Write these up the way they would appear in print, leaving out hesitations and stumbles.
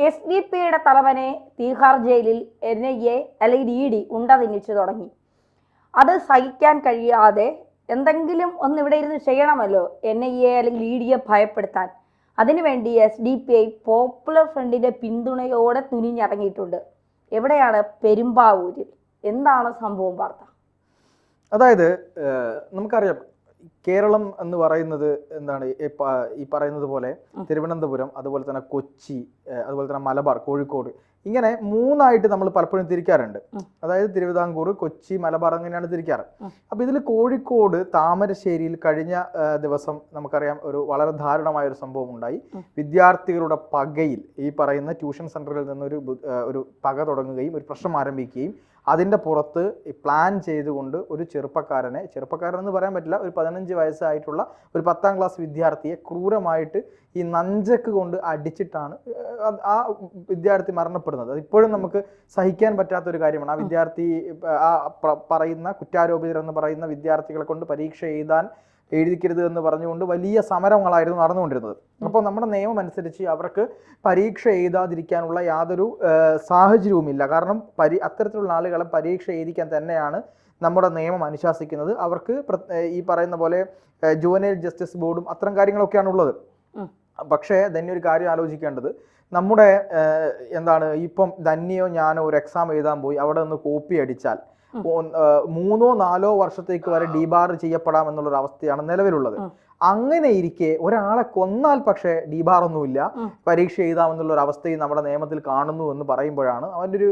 SDP തലവനെ Tihar ജയിലിൽ NIA അല്ലെങ്കിൽ ED ഉണ്ട തിന്നിച്ചു തുടങ്ങി. അത് സഹിക്കാൻ കഴിയാതെ എന്തെങ്കിലും ഒന്ന് ഇവിടെ ഇരുന്ന് ചെയ്യണമല്ലോ NIA അല്ലെങ്കിൽ EDയെ ഭയപ്പെടുത്താൻ. അതിനുവേണ്ടി SDPI പോപ്പുലർ ഫ്രണ്ടിന്റെ പിന്തുണയോടെ തുനിഞ്ഞിറങ്ങിയിട്ടുണ്ട്. എവിടെയാണ്? പെരുമ്പാവൂരിൽ. എന്താണ് സംഭവം? വാർത്ത അതായത് നമുക്കറിയാം, കേരളം എന്ന് പറയുന്നത് എന്താണ്, ഈ പറയുന്നത് പോലെ തിരുവനന്തപുരം, അതുപോലെ തന്നെ കൊച്ചി, അതുപോലെ തന്നെ മലബാർ, കോഴിക്കോട്, ഇങ്ങനെ മൂന്നായിട്ട് നമ്മൾ പലപ്പോഴും തിരിക്കാറുണ്ട്. അതായത് തിരുവിതാംകൂർ, കൊച്ചി, മലബാർ അങ്ങനെയാണ് തിരിക്കാറ്. അപ്പോൾ ഇതിൽ കോഴിക്കോട് താമരശ്ശേരിയിൽ കഴിഞ്ഞ ദിവസം നമുക്കറിയാം ഒരു വളരെ ദാരുണമായ ഒരു സംഭവം ഉണ്ടായി. വിദ്യാർത്ഥികളുടെ പകയിൽ ഈ പറയുന്ന ട്യൂഷൻ സെന്ററിൽ നിന്നൊരു ഒരു പക തുടങ്ങുകയും ഒരു പ്രശ്നം ആരംഭിക്കുകയും അതിൻ്റെ പുറത്ത് പ്ലാൻ ചെയ്തുകൊണ്ട് ഒരു ചെറുപ്പക്കാരെന്ന് പറയാൻ പറ്റില്ല, ഒരു 15 വയസ്സായിട്ടുള്ള ഒരു 10ാം ക്ലാസ് വിദ്യാർത്ഥിയെ ക്രൂരമായിട്ട് ഈ നഞ്ചക്ക് കൊണ്ട് അടിച്ചിട്ടാണ് ആ വിദ്യാർത്ഥി മരണപ്പെടുന്നത്. അത് ഇപ്പോഴും നമുക്ക് സഹിക്കാൻ പറ്റാത്തൊരു കാര്യമാണ്. ആ വിദ്യാർത്ഥി പറയുന്ന കുറ്റാരോപിതരെന്ന് പറയുന്ന വിദ്യാർത്ഥികളെ കൊണ്ട് പരീക്ഷ എഴുതിക്കരുത് എന്ന് പറഞ്ഞുകൊണ്ട് വലിയ സമരങ്ങളായിരുന്നു നടന്നുകൊണ്ടിരുന്നത്. അപ്പോൾ നമ്മുടെ നിയമം അനുസരിച്ച് അവർക്ക് പരീക്ഷ എഴുതാതിരിക്കാനുള്ള യാതൊരു സാഹചര്യവുമില്ല. കാരണം അത്തരത്തിലുള്ള ആളുകളെ പരീക്ഷ എഴുതിക്കാൻ തന്നെയാണ് നമ്മുടെ നിയമം അനുശാസിക്കുന്നത്. അവർക്ക് ഈ പറയുന്ന പോലെ ജുവനൈൽ ജസ്റ്റിസ് ബോർഡും അത്തരം കാര്യങ്ങളൊക്കെയാണ് ഉള്ളത്. പക്ഷേ തന്നെ ഒരു കാര്യം ആലോചിക്കേണ്ടത്, നമ്മുടെ ഇപ്പം ധന്യോ ഞാനോ ഒരു എക്സാം എഴുതാൻ പോയി, അവിടെ നിന്ന് കോപ്പി അടിച്ചാൽ 3 or 4 വർഷത്തേക്ക് വരെ ഡീബാർ ചെയ്യപ്പെടാം എന്നുള്ളൊരു അവസ്ഥയാണ് നിലവിലുള്ളത്. അങ്ങനെ ഇരിക്കെ ഒരാളെ കൊന്നാൽ പക്ഷേ ഡീബാർ ഒന്നുമില്ല, പരീക്ഷ എഴുതാമെന്നുള്ളൊരു അവസ്ഥയും നമ്മുടെ നിയമത്തിൽ കാണുന്നു എന്ന് പറയുമ്പോഴാണ് അവൻ്റെ ഒരു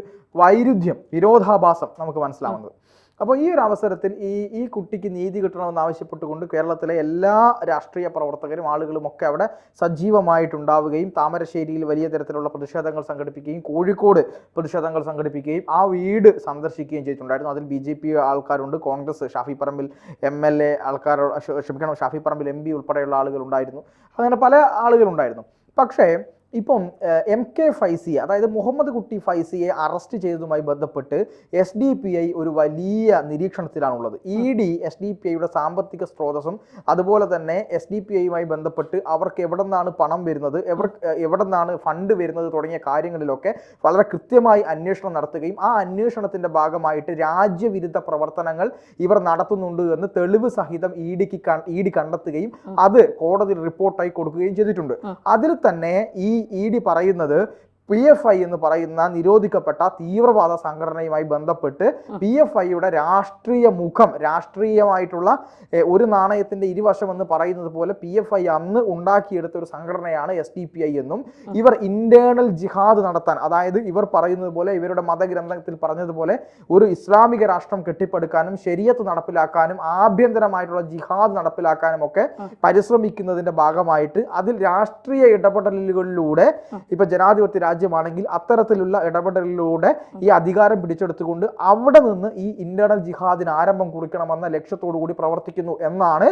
വിരോധാഭാസം നമുക്ക് മനസ്സിലാവുന്നത്. അപ്പോൾ ഈ ഒരു അവസരത്തിൽ ഈ കുട്ടിക്ക് നീതി കിട്ടണമെന്ന് ആവശ്യപ്പെട്ടുകൊണ്ട് കേരളത്തിലെ എല്ലാ രാഷ്ട്രീയ പ്രവർത്തകരും ആളുകളും ഒക്കെ അവിടെ സജീവമായിട്ടുണ്ടാവുകയും താമരശ്ശേരിയിൽ വലിയ തരത്തിലുള്ള പ്രതിഷേധങ്ങൾ സംഘടിപ്പിക്കുകയും കോഴിക്കോട് പ്രതിഷേധങ്ങൾ സംഘടിപ്പിക്കുകയും ആ വീട് സന്ദർശിക്കുകയും ചെയ്തിട്ടുണ്ടായിരുന്നു. അതിൽ BJP ആൾക്കാരുണ്ട്, കോൺഗ്രസ്, ഷാഫി പറമ്പിൽ MLA ആൾക്കാർ, ഷാഫി പറമ്പിൽ MP ഉൾപ്പെടെയുള്ള ആളുകൾ ഉണ്ടായിരുന്നു. അങ്ങനെ പല ആളുകളുണ്ടായിരുന്നു. പക്ഷേ ഇപ്പം MK ഫൈസിയെ, അതായത് മുഹമ്മദ് കുട്ടി ഫൈസിയെ അറസ്റ്റ് ചെയ്തതുമായി ബന്ധപ്പെട്ട് SDPI ഒരു വലിയ നിരീക്ഷണത്തിലാണുള്ളത്. ED SDPIയുടെ സാമ്പത്തിക സ്രോതസ്സും അതുപോലെ തന്നെ SDPIയുമായി ബന്ധപ്പെട്ട് അവർക്ക് എവിടെ നിന്നാണ് പണം വരുന്നത്, എവിടെ നിന്നാണ് ഫണ്ട് വരുന്നത് തുടങ്ങിയ കാര്യങ്ങളിലൊക്കെ വളരെ കൃത്യമായി അന്വേഷണം നടത്തുകയും ആ അന്വേഷണത്തിന്റെ ഭാഗമായിട്ട് രാജ്യവിരുദ്ധ പ്രവർത്തനങ്ങൾ ഇവർ നടത്തുന്നുണ്ട് എന്ന് തെളിവ് സഹിതം ED കണ്ടെത്തുകയും അത് കോടതിയിൽ റിപ്പോർട്ടായി കൊടുക്കുകയും ചെയ്തിട്ടുണ്ട്. അതിൽ തന്നെ ഈ ED പറയുന്നത് PFI എന്ന് പറയുന്ന നിരോധിക്കപ്പെട്ട തീവ്രവാദ സംഘടനയുമായി ബന്ധപ്പെട്ട് PFIയുടെ രാഷ്ട്രീയമായിട്ടുള്ള ഒരു നാണയത്തിന്റെ ഇരുവശം എന്ന് പറയുന്നത് പോലെ PFI അന്ന് ഉണ്ടാക്കിയെടുത്ത ഒരു സംഘടനയാണ് SDPI എന്നും ഇവർ ഇന്റേണൽ ജിഹാദ് നടത്താൻ, അതായത് ഇവർ പറയുന്നത് പോലെ ഇവരുടെ മതഗ്രന്ഥത്തിൽ പറഞ്ഞതുപോലെ ഒരു ഇസ്ലാമിക രാഷ്ട്രം കെട്ടിപ്പടുക്കാനും ശരീഅത്ത് നടപ്പിലാക്കാനും ആഭ്യന്തരമായിട്ടുള്ള ജിഹാദ് നടപ്പിലാക്കാനും ഒക്കെ പരിശ്രമിക്കുന്നതിന്റെ ഭാഗമായിട്ട് അതിൽ രാഷ്ട്രീയ ഇടപെടലുകളിലൂടെ ഇപ്പൊ ജനാധിപത്യ രാജ്യമാണെങ്കിൽ അത്തരത്തിലുള്ള ഇടപെടലിലൂടെ ഈ അധികാരം പിടിച്ചെടുത്തുകൊണ്ട് അവിടെ നിന്ന് ഈ ഇന്റേണൽ ജിഹാദിന് ആരംഭം കുറിക്കണമെന്ന ലക്ഷ്യത്തോടു കൂടി പ്രവർത്തിക്കുന്നു എന്നാണ്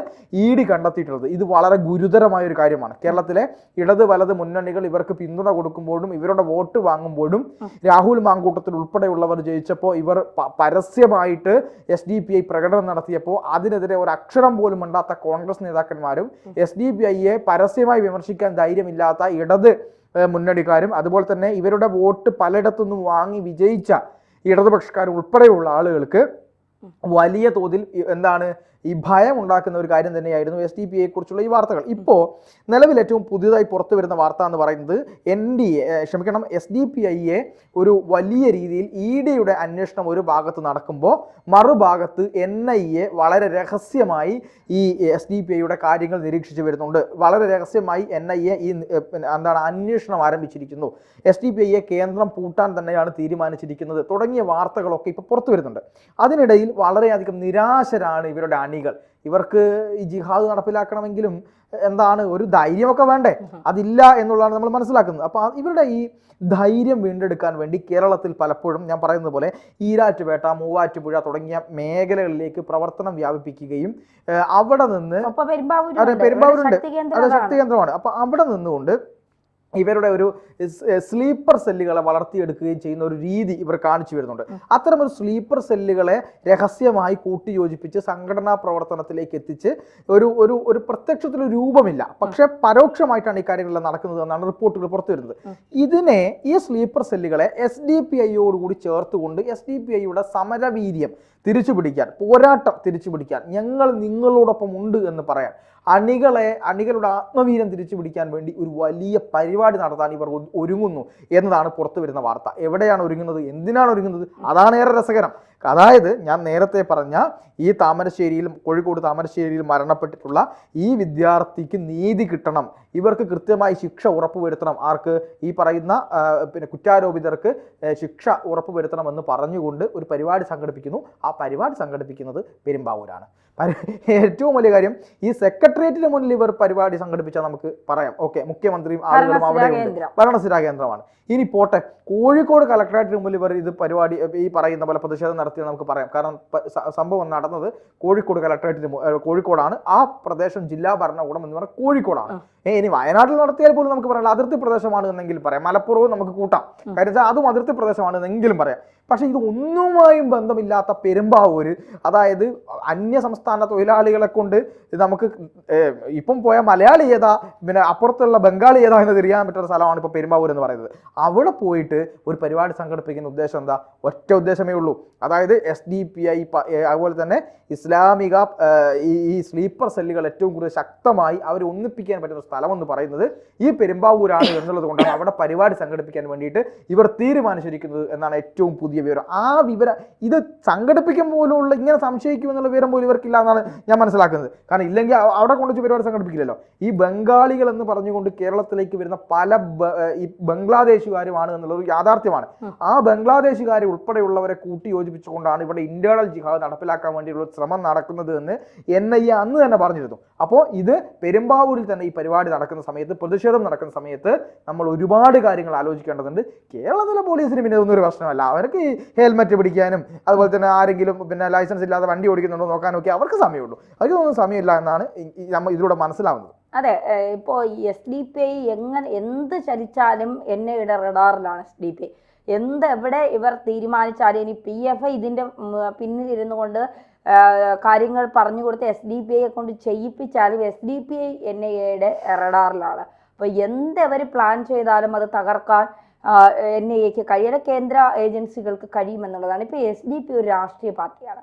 ED കണ്ടെത്തിയിട്ടുള്ളത്. ഇത് വളരെ ഗുരുതരമായ ഒരു കാര്യമാണ്. കേരളത്തിലെ ഇടത് വലത് മുന്നണികൾ ഇവർക്ക് പിന്തുണ കൊടുക്കുമ്പോഴും ഇവരുടെ വോട്ട് വാങ്ങുമ്പോഴും രാഹുൽ മാങ്കൂട്ടത്തിൽ ഉൾപ്പെടെയുള്ളവർ ജയിച്ചപ്പോൾ ഇവർ പരസ്യമായിട്ട് SDPI പ്രകടനം നടത്തിയപ്പോൾ അതിനെതിരെ ഒരു അക്ഷരം പോലും ഉണ്ടാത്ത കോൺഗ്രസ് നേതാക്കന്മാരും SDPIയെ പരസ്യമായി വിമർശിക്കാൻ ധൈര്യമില്ലാത്ത ഇടത് മുന്നണിക്കാരും അതുപോലെ തന്നെ ഇവരുടെ വോട്ട് പലയിടത്തുനിന്നും വാങ്ങി വിജയിച്ച ഇടതുപക്ഷക്കാർ ഉൾപ്പെടെയുള്ള ആളുകൾക്ക് വലിയ തോതിൽ ഈ ഭയം ഉണ്ടാക്കുന്ന ഒരു കാര്യം തന്നെയായിരുന്നു SDPIയെ കുറിച്ചുള്ള ഈ വാർത്തകൾ. ഇപ്പോൾ നിലവിൽ ഏറ്റവും പുതിയതായി പുറത്തു വരുന്ന വാർത്ത എന്ന് പറയുന്നത് SDPIയെ ഒരു വലിയ രീതിയിൽ EDയുടെ അന്വേഷണം ഒരു ഭാഗത്ത് നടക്കുമ്പോൾ മറുഭാഗത്ത് NIA വളരെ രഹസ്യമായി ഈ SDPIയുടെ കാര്യങ്ങൾ നിരീക്ഷിച്ചു വരുന്നുണ്ട്. വളരെ രഹസ്യമായി NIA അന്വേഷണം ആരംഭിച്ചിരിക്കുന്നു. SDPIയെ കേന്ദ്രം പൂട്ടാൻ തന്നെയാണ് തീരുമാനിച്ചിരിക്കുന്നത് തുടങ്ങിയ വാർത്തകളൊക്കെ ഇപ്പോൾ പുറത്തു വരുന്നുണ്ട്. അതിനിടയിൽ വളരെയധികം നിരാശരാണ് ഇവരുടെ അണികൾ. ഇവർക്ക് ഈ ജിഹാദ് നടപ്പിലാക്കണമെങ്കിലും ഒരു ധൈര്യമൊക്കെ വേണ്ടേ? അതില്ല എന്നുള്ളതാണ് നമ്മൾ മനസ്സിലാക്കുന്നത്. അപ്പോൾ ഇവരുടെ ഈ ധൈര്യം വീണ്ടെടുക്കാൻ വേണ്ടി കേരളത്തിൽ പലപ്പോഴും ഞാൻ പറയുന്നത് പോലെ ഈരാറ്റുപേട്ട, മൂവാറ്റുപുഴ തുടങ്ങിയ മേഖലകളിലേക്ക് പ്രവർത്തനം വ്യാപിപ്പിക്കുകയും അവിടെ നിന്ന് പെരുമ്പാവൂരുണ്ട്, അത് ശക്തി കേന്ദ്രമാണ്. അപ്പോൾ അവിടെ നിന്നുകൊണ്ട് ഇവരുടെ ഒരു സ്ലീപ്പർ സെല്ലുകളെ വളർത്തിയെടുക്കുകയും ചെയ്യുന്ന ഒരു രീതി ഇവർ കാണിച്ചു വരുന്നുണ്ട്. അത്തരമൊരു സ്ലീപ്പർ സെല്ലുകളെ രഹസ്യമായി കൂട്ടിയോജിപ്പിച്ച് സംഘടനാ പ്രവർത്തനത്തിലേക്ക് എത്തിച്ച് ഒരു ഒരു ഒരു പ്രത്യക്ഷത്തിലൊരു രൂപമില്ല, പക്ഷെ പരോക്ഷമായിട്ടാണ് ഈ കാര്യങ്ങളെല്ലാം നടക്കുന്നത് എന്നാണ് റിപ്പോർട്ടുകൾ പുറത്തു വരുന്നത്. ഇതിനെ ഈ സ്ലീപ്പർ സെല്ലുകളെ SDPIയോടുകൂടി ചേർത്തുകൊണ്ട് SDPIയുടെ സമരവീര്യം തിരിച്ചുപിടിക്കാൻ, പോരാട്ടം തിരിച്ചുപിടിക്കാൻ, ഞങ്ങൾ നിങ്ങളോടൊപ്പം ഉണ്ട് എന്ന് പറയാൻ, അണികളുടെ ആത്മവീര്യം തിരിച്ചു പിടിക്കാൻ വേണ്ടി ഒരു വലിയ പരിപാടി നടത്താൻ ഇവർ ഒരുങ്ങുന്നു എന്നതാണ് പുറത്തു വരുന്ന വാർത്ത. എവിടെയാണ് ഒരുങ്ങുന്നത്, എന്തിനാണ് ഒരുങ്ങുന്നത്, അതാണ് ഏറെ രസകരം. അതായത് ഞാൻ നേരത്തെ പറഞ്ഞ ഈ കോഴിക്കോട് താമരശ്ശേരിയിൽ മരണപ്പെട്ടിട്ടുള്ള ഈ വിദ്യാർത്ഥിക്ക് നീതി കിട്ടണം, ഇവർക്ക് കൃത്യമായി ശിക്ഷ ഉറപ്പുവരുത്തണം, ആർക്ക്, ഈ പറയുന്ന കുറ്റാരോപിതർക്ക് ശിക്ഷ ഉറപ്പുവരുത്തണമെന്ന് പറഞ്ഞുകൊണ്ട് ഒരു പരിപാടി സംഘടിപ്പിക്കുന്നു. ആ പരിപാടി സംഘടിപ്പിക്കുന്നത് പെരുമ്പാവൂരാണ്. ഏറ്റവും വലിയ കാര്യം, ഈ സെക്രട്ടേറിയറ്റിന് മുന്നിൽ ഇവർ പരിപാടി സംഘടിപ്പിച്ചാൽ നമുക്ക് പറയാം, ഓക്കെ, മുഖ്യമന്ത്രിയും ആളുകളും അവിടെ ഉണ്ട്, ഭരണസ്ഥിരാ കേന്ദ്രമാണ്. ഇനി പോട്ടെ, കോഴിക്കോട് കളക്ടറേറ്റിന് മുന്നിൽ ഇവർ ഇത് പരിപാടി ഈ പറയുന്ന പോലെ പ്രതിഷേധം നടത്തിയെന്ന് നമുക്ക് പറയാം. കാരണം സംഭവം നടന്നത് കോഴിക്കോടാണ്, ആ പ്രദേശം ജില്ലാ ഭരണകൂടം എന്ന് പറഞ്ഞാൽ കോഴിക്കോടാണ്. ഇനി വയനാട്ടിൽ നടത്തിയാൽ പോലും നമുക്ക് പറയാം അതിർത്തി പ്രദേശമാണ് എന്നെങ്കിലും പറയാം, മലപ്പുറവും നമുക്ക് കൂട്ടാം, കാര്യം അതും അതിർത്തി പ്രദേശമാണ് എന്നെങ്കിലും പറയാം. പക്ഷെ ഇത് ഒന്നുമായും ബന്ധമില്ലാത്ത പെരുമ്പാവൂര്, അതായത് അന്യ സംസ്ഥാന തൊഴിലാളികളെ കൊണ്ട് നമുക്ക് ഇപ്പം പോയ മലയാളി ഏതാ, പിന്നെ അപ്പുറത്തുള്ള ബംഗാളി ഏതാ എന്ന് തിരിയാൻ പറ്റുന്ന സ്ഥലമാണ് ഇപ്പോൾ പെരുമ്പാവൂർ എന്ന് പറയുന്നത്. അവിടെ പോയിട്ട് ഒരു പരിപാടി സംഘടിപ്പിക്കുന്ന ഉദ്ദേശം എന്താ? ഒറ്റ ഉദ്ദേശമേ ഉള്ളൂ. അതായത് SDPI അതുപോലെ തന്നെ ഇസ്ലാമിക ഈ സ്ലീപ്പർ സെല്ലുകൾ ഏറ്റവും കൂടുതൽ ശക്തമായി അവർ ഒന്നിപ്പിക്കാൻ പറ്റുന്ന സ്ഥലം എന്ന് പറയുന്നത് ഈ പെരുമ്പാവൂരാണ് എന്നുള്ളത് കൊണ്ടാണ് അവിടെ പരിപാടി സംഘടിപ്പിക്കാൻ വേണ്ടിയിട്ട് ഇവർ തീരുമാനിച്ചിരിക്കുന്നത് എന്നാണ് ഏറ്റവും പുതിയ വിവരം. ആ വിവരം ഇത് സംഘടിപ്പിക്കാൻ പോലുള്ള ഇങ്ങനെ സംശയിക്കുമെന്നുള്ള വിവരം പോലും ഇവർക്കില്ല എന്നാണ് ഞാൻ മനസ്സിലാക്കുന്നത്. കാരണം ഇല്ലെങ്കിൽ അവിടെ കൊണ്ടുവച്ച് പരിപാടി സംഘടിപ്പിക്കില്ലല്ലോ. ഈ ബംഗാളികൾ എന്ന് പറഞ്ഞുകൊണ്ട് കേരളത്തിലേക്ക് വരുന്ന പല ഈ ബംഗ്ലാദേശുകാരുമാണ് എന്നുള്ളത് യാഥാർത്ഥ്യമാണ്. ആ ബംഗ്ലാദേശുകാരെ ഉൾപ്പെടെയുള്ളവരെ കൂട്ടി യോജിപ്പിച്ചുകൊണ്ടാണ് ഇവിടെ ഇന്റേണൽ ജിഹാദ് നടപ്പിലാക്കാൻ വേണ്ടിയുള്ള ശ്രമം നടക്കുന്നത് എന്ന് NIA അന്ന് തന്നെ പറഞ്ഞിരുന്നു. അപ്പോൾ ഇത് പെരുമ്പാവൂരിൽ തന്നെ ഈ പരിപാടി നടക്കുന്ന സമയത്ത്, പ്രതിഷേധം നടക്കുന്ന സമയത്ത് നമ്മൾ ഒരുപാട് കാര്യങ്ങൾ ആലോചിക്കേണ്ടതുണ്ട്. കേരളത്തിലെ പോലീസിന് പിന്നെ ഇതൊന്നും ഒരു പ്രശ്നമല്ല. അവർക്ക് ഈ ഹെൽമെറ്റ് പിടിക്കാനും അതുപോലെ തന്നെ ആരെങ്കിലും പിന്നെ ലൈസൻസ് ഇല്ലാതെ വണ്ടി ഓടിക്കുന്നുണ്ടോ നോക്കാനൊക്കെ അവർക്ക് സമയമുള്ളൂ. അതൊന്നും സമയമില്ല എന്നാണ് നമ്മൾ ഇതിലൂടെ മനസ്സിലാവുന്നത്. അതെ, ഇപ്പോൾ SDPI എന്ത് ചലിച്ചാലും NIAയുടെ റഡാറിലാണ് SDPI. എവിടെ ഇവർ തീരുമാനിച്ചാലും, ഇനി PFI ഇതിൻ്റെ പിന്നിലിരുന്നു കൊണ്ട് കാര്യങ്ങൾ പറഞ്ഞു കൊടുത്ത് SDPIയെ കൊണ്ട് ചെയ്യിപ്പിച്ചാലും SDPI NIAയുടെ റഡാറിലാണ്. അപ്പോൾ എന്തെവർ പ്ലാൻ ചെയ്താലും അത് തകർക്കാൻ NIAക്ക് കഴിയുന്ന കേന്ദ്ര ഏജൻസികൾക്ക് കഴിയുമെന്നുള്ളതാണ്. ഇപ്പോൾ SDPI ഒരു രാഷ്ട്രീയ പാർട്ടിയാണ്.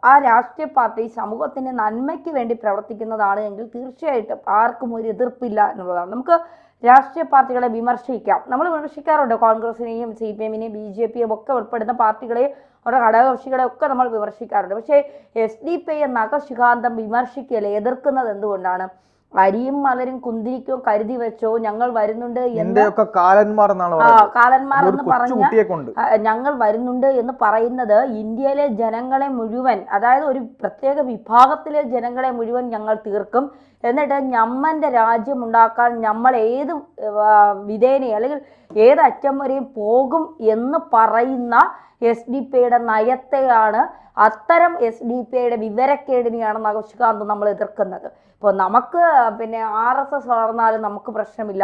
ആ രാഷ്ട്രീയ പാർട്ടി സമൂഹത്തിൻ്റെ നന്മയ്ക്ക് വേണ്ടി പ്രവർത്തിക്കുന്നതാണ് എങ്കിൽ തീർച്ചയായിട്ടും ആർക്കും ഒരു എതിർപ്പില്ല എന്നുള്ളതാണ്. നമുക്ക് രാഷ്ട്രീയ പാർട്ടികളെ വിമർശിക്കാം, നമ്മൾ വിമർശിക്കാറുണ്ട്. കോൺഗ്രസിനെയും CPM-നെയും BJP-യും ഒക്കെ ഉൾപ്പെടുന്ന പാർട്ടികളെയും അവരുടെ ഘടകകക്ഷികളെ ഒക്കെ നമ്മൾ വിമർശിക്കാറുണ്ട്. പക്ഷേ SDPI നഖശിഖാന്തം വിമർശിക്കല്, എതിർക്കുന്നത് എന്തുകൊണ്ടാണ്? അരിയും മലരും കുന്തിരിക്കോ കരുതി വെച്ചോ, ഞങ്ങൾ വരുന്നുണ്ട് കാലന്മാർ എന്ന് പറഞ്ഞ ഞങ്ങൾ വരുന്നുണ്ട് എന്ന് പറയുന്നത് ഇന്ത്യയിലെ ജനങ്ങളെ മുഴുവൻ, അതായത് ഒരു പ്രത്യേക വിഭാഗത്തിലെ ജനങ്ങളെ മുഴുവൻ ഞങ്ങൾ തീർക്കും, എന്നിട്ട് ഞമ്മൻ്റെ രാജ്യം ഉണ്ടാക്കാൻ നമ്മൾ ഏത് വിധേനയും അല്ലെങ്കിൽ ഏത് അറ്റം വരെയും പോകും എന്ന് പറയുന്ന SDPIയുടെ നയത്തെയാണ്, അത്തരം SDPIയുടെ വിവരക്കേടിനെയാണ് നഖശിഖാന്ത് നമ്മൾ എതിർക്കുന്നത്. ഇപ്പോൾ നമുക്ക് പിന്നെ RSS വളർന്നാലും നമുക്ക് പ്രശ്നമില്ല,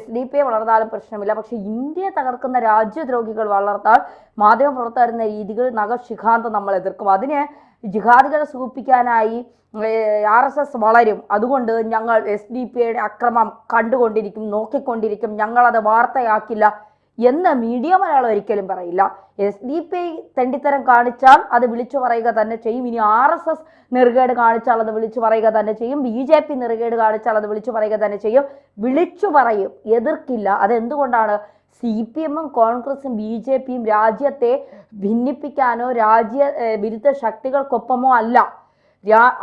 SDPI വളർന്നാലും പ്രശ്നമില്ല. പക്ഷെ ഇന്ത്യയെ തകർക്കുന്ന രാജ്യദ്രോഹികൾ വളർത്താൽ മാധ്യമപ്രവർത്തകരുന്ന രീതികൾ നഖശിഖാന്ത് നമ്മൾ എതിർക്കും. അതിനെ ജിഹാദികളെ സൂചിപ്പിക്കാനായി RSS വളരും, അതുകൊണ്ട് ഞങ്ങൾ SDPIയുടെ അക്രമം കണ്ടുകൊണ്ടിരിക്കും, നോക്കിക്കൊണ്ടിരിക്കും, ഞങ്ങളത് വാർത്തയാക്കില്ല എന്ന് മീഡിയ മലയാളം ഒരിക്കലും പറയില്ല. SDPI തെണ്ടിത്തരം കാണിച്ചാൽ അത് വിളിച്ചു പറയുക തന്നെ ചെയ്യും. ഇനി RSS നെറുകേട് കാണിച്ചാൽ അത് വിളിച്ചു പറയുക തന്നെ ചെയ്യും. BJP നെറുകേട് കാണിച്ചാൽ അത് വിളിച്ചു പറയുക തന്നെ ചെയ്യും. വിളിച്ചു പറയും, എതിർക്കില്ല. അതെന്തുകൊണ്ടാണ്? CPM-ഉം കോൺഗ്രസും BJP-യും രാജ്യത്തെ ഭിന്നിപ്പിക്കാനോ രാജ്യ വിരുദ്ധ ശക്തികൾക്കൊപ്പമോ അല്ല.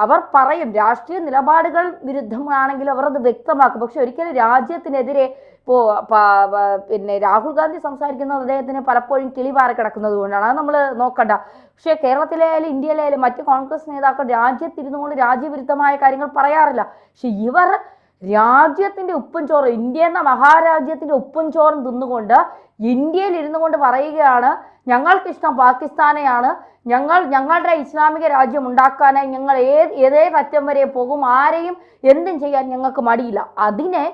അവർ പറയും രാഷ്ട്രീയ നിലപാടുകൾ വിരുദ്ധമാണെങ്കിൽ അവർ അത് വ്യക്തമാക്കും. പക്ഷെ ഒരിക്കലും രാജ്യത്തിനെതിരെ ഇപ്പോൾ പിന്നെ രാഹുൽ ഗാന്ധി സംസാരിക്കുന്നത് അദ്ദേഹത്തിന് പലപ്പോഴും കിളിപാറി കിടക്കുന്നത് കൊണ്ടാണ്, അത് നമ്മൾ നോക്കണ്ട. പക്ഷേ കേരളത്തിലായാലും ഇന്ത്യയിലായാലും മറ്റ് കോൺഗ്രസ് നേതാക്കൾ രാജ്യത്തിരുന്നു കൊണ്ട് രാജ്യവിരുദ്ധമായ കാര്യങ്ങൾ പറയാറില്ല. പക്ഷെ ഇവർ രാജ്യത്തിൻ്റെ ഉപ്പും ചോറും, ഇന്ത്യ എന്ന മഹാരാജ്യത്തിൻ്റെ ഉപ്പും ചോറും തിന്നുകൊണ്ട് ഇന്ത്യയിൽ ഇരുന്നു കൊണ്ട് പറയുകയാണ് ഞങ്ങൾക്കിഷ്ടം പാകിസ്ഥാനെയാണ്, ഞങ്ങളുടെ ഇസ്ലാമിക രാജ്യം ഉണ്ടാക്കാനായി ഞങ്ങൾ ഏതേതറ്റം വരെ പോകും, ആരെയും എന്തും ചെയ്യാൻ ഞങ്ങൾക്ക് മടിയില്ല. അതിനെ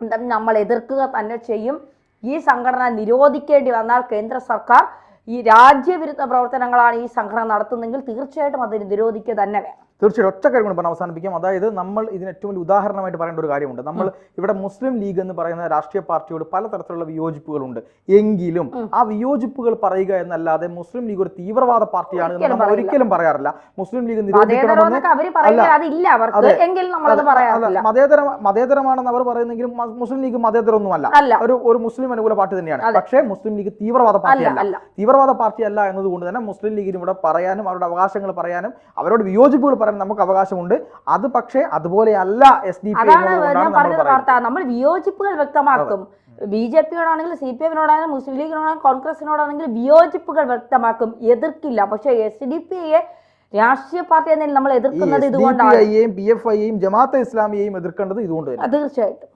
എന്തായാലും നമ്മൾ എതിർക്കുക തന്നെ ചെയ്യും. ഈ സംഘടന നിരോധിക്കേണ്ടി വന്നാൽ കേന്ദ്ര സർക്കാർ ഈ രാജ്യവിരുദ്ധ പ്രവർത്തനങ്ങളാണ് ഈ സംഘടന നടത്തുന്നതെങ്കിൽ തീർച്ചയായിട്ടും അത് നിരോധിക്കുക തന്നെ വേണം. തീർച്ചയായും ഒറ്റ കാര്യം കൊണ്ട് പറഞ്ഞ് അവസാനിപ്പിക്കാം. അതായത് നമ്മൾ ഇതിന് ഏറ്റവും വലിയ ഉദാഹരണമായിട്ട് പറയേണ്ട ഒരു കാര്യമുണ്ട്. നമ്മൾ ഇവിടെ മുസ്ലിം ലീഗ് എന്ന് പറയുന്ന രാഷ്ട്രീയ പാർട്ടിയോട് പലതരത്തിലുള്ള വിയോജിപ്പുകളുണ്ട്. എങ്കിലും ആ വിയോജിപ്പുകൾ പറയുക എന്നല്ലാതെ മുസ്ലിം ലീഗ് ഒരു തീവ്രവാദ പാർട്ടിയാണ് എന്ന് നമ്മൾ ഒരിക്കലും പറയാറില്ല. മുസ്ലിം ലീഗ് നിരോധിക്കണമെന്ന് മതേതരമാണെന്ന് അവർ പറയുന്നെങ്കിലും മുസ്ലിം ലീഗ് മതേതരമൊന്നുമല്ല, ഒരു മുസ്ലിം അനുകൂല പാർട്ടി തന്നെയാണ്. പക്ഷേ മുസ്ലിം ലീഗ് തീവ്രവാദ പാർട്ടിയല്ല. തീവ്രവാദ പാർട്ടിയല്ല എന്നതുകൊണ്ട് തന്നെ മുസ്ലിം ലീഗിന് ഇവിടെ പറയാനും അവരുടെ അവകാശങ്ങൾ പറയാനും അവരോട് വിയോജിപ്പുകൾ പറയാൻ നമുക്ക് അവകാശമുണ്ട്. അത് പക്ഷേ അതുപോലെയല്ല SDP. നമ്മൾ വിയോജിപ്പുകൾ വ്യക്തമാക്കും. BJP-യോടാണെങ്കിലും CPM-നോടാണെങ്കിലും മുസ്ലിം ലീഗിനോടാണെങ്കിലും കോൺഗ്രസിനോടാണെങ്കിലും വിയോജിപ്പുകൾ വ്യക്തമാക്കും, എതിർക്കില്ല. പക്ഷേ SDP-യെ രാഷ്ട്രീയ പാർട്ടി എന്നതിൽ നമ്മൾ എതിർക്കുന്നത് ഇതുകൊണ്ടാണ്. PFI-യെയും ജമാഅത്തെ ഇസ്ലാമിയെയും എതിർക്കേണ്ടത് ഇതുകൊണ്ട് തീർച്ചയായിട്ടും.